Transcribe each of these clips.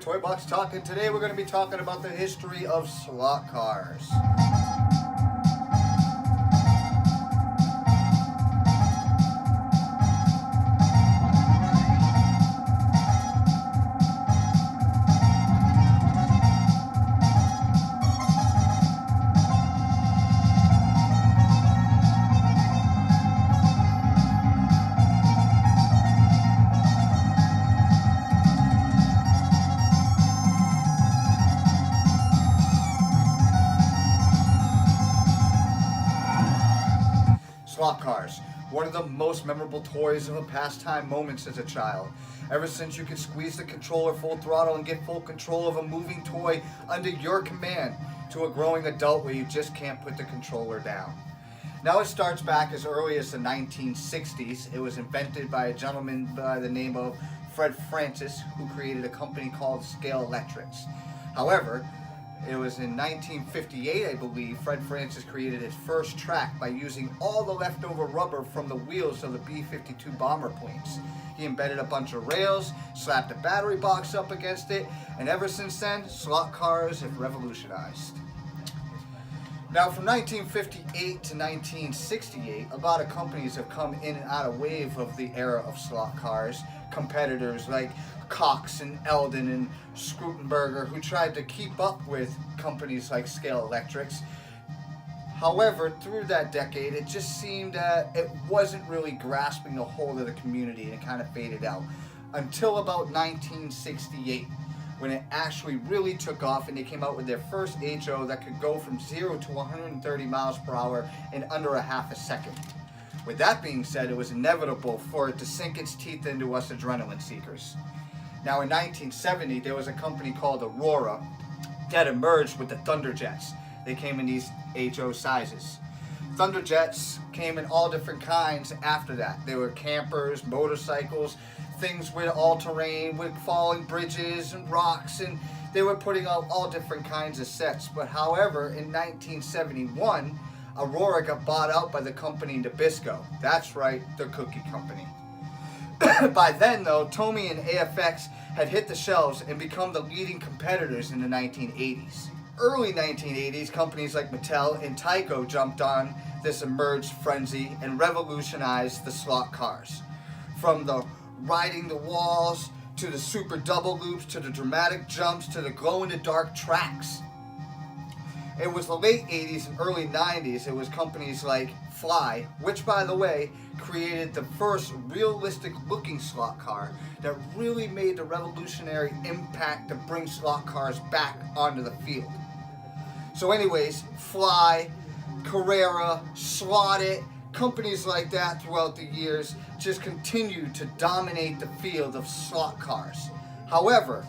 Toy Box Talk, and today we're going to be talking about the history of slot cars. Slot cars, one of the most memorable toys of a pastime moments as a child. Ever since you could squeeze the controller full throttle and get full control of a moving toy under your command, to a growing adult where you just can't put the controller down. Now it starts back as early as the 1960s. It was invented by a gentleman by the name of Fred Francis, who created a company called Scale Electrics. However, it was in 1958, I believe, Fred Francis created his first track by using all the leftover rubber from the wheels of the B-52 bomber planes. He embedded a bunch of rails, slapped a battery box up against it, and ever since then, slot cars have revolutionized. Now, from 1958 to 1968, a lot of companies have come in and out of wave of the era of slot cars. Competitors like Cox and Eldon and Scrutenberger, who tried to keep up with companies like Scale Electrics. However, through that decade, it just seemed that it wasn't really grasping a hold of the community, and it kind of faded out. Until about 1968, when it actually really took off and they came out with their first HO that could go from 0 to 130 miles per hour in under a half a second. With that being said, it was inevitable for it to sink its teeth into us adrenaline seekers. Now in 1970, there was a company called Aurora that emerged with the Thunderjets. They came in these HO sizes. Thunderjets came in all different kinds after that. There were campers, motorcycles, things with all-terrain, with falling bridges and rocks, and they were putting out all different kinds of sets. But however, in 1971, Aurora got bought out by the company Nabisco. That's right, the cookie company. By then though, Tomy and AFX had hit the shelves and become the leading competitors in the 1980s. Early 1980s, companies like Mattel and Tyco jumped on this emerged frenzy and revolutionized the slot cars. From the riding the walls, to the super double loops, to the dramatic jumps, to the glow-in-the-dark tracks. It was the late 80s and early 90s, it was companies like Fly, which by the way, created the first realistic looking slot car that really made the revolutionary impact to bring slot cars back onto the field. So anyways, Fly, Carrera, Slot It, companies like that throughout the years just continued to dominate the field of slot cars. However,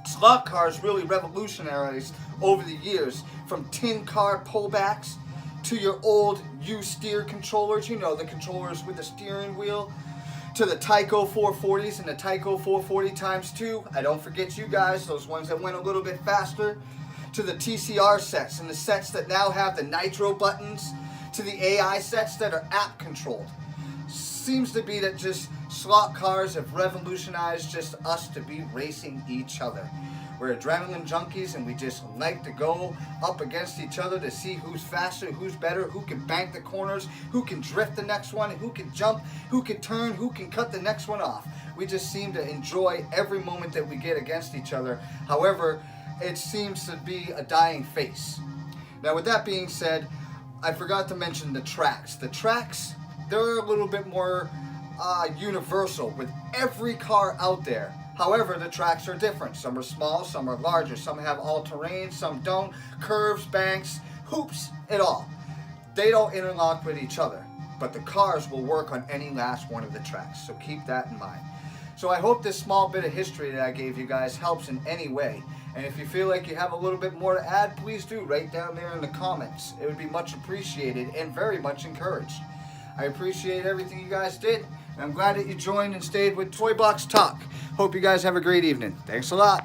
slot cars really revolutionized over the years, from tin car pullbacks to your old U-steer controllers, you know, the controllers with the steering wheel, to the Tyco 440s and the Tyco 440 x2. I don't forget you guys, those ones that went a little bit faster, to the TCR sets and the sets that now have the nitro buttons, to the AI sets that are app controlled. Seems to be that just slot cars have revolutionized just us to be racing each other. We're adrenaline junkies and we just like to go up against each other to see who's faster, who's better, who can bank the corners, who can drift the next one, who can jump, who can turn, who can cut the next one off. We just seem to enjoy every moment that we get against each other. However, it seems to be a dying face. Now with that being said, I forgot to mention the tracks. The tracks, they're a little bit more universal with every car out there. However, the tracks are different. Some are small, some are larger, some have all-terrain, some don't, curves, banks, hoops, it all. They don't interlock with each other, but the cars will work on any last one of the tracks, so keep that in mind. So I hope this small bit of history that I gave you guys helps in any way. And if you feel like you have a little bit more to add, please do write down there in the comments. It would be much appreciated and very much encouraged. I appreciate everything you guys did, and I'm glad that you joined and stayed with Toy Box Talk. Hope you guys have a great evening. Thanks a lot.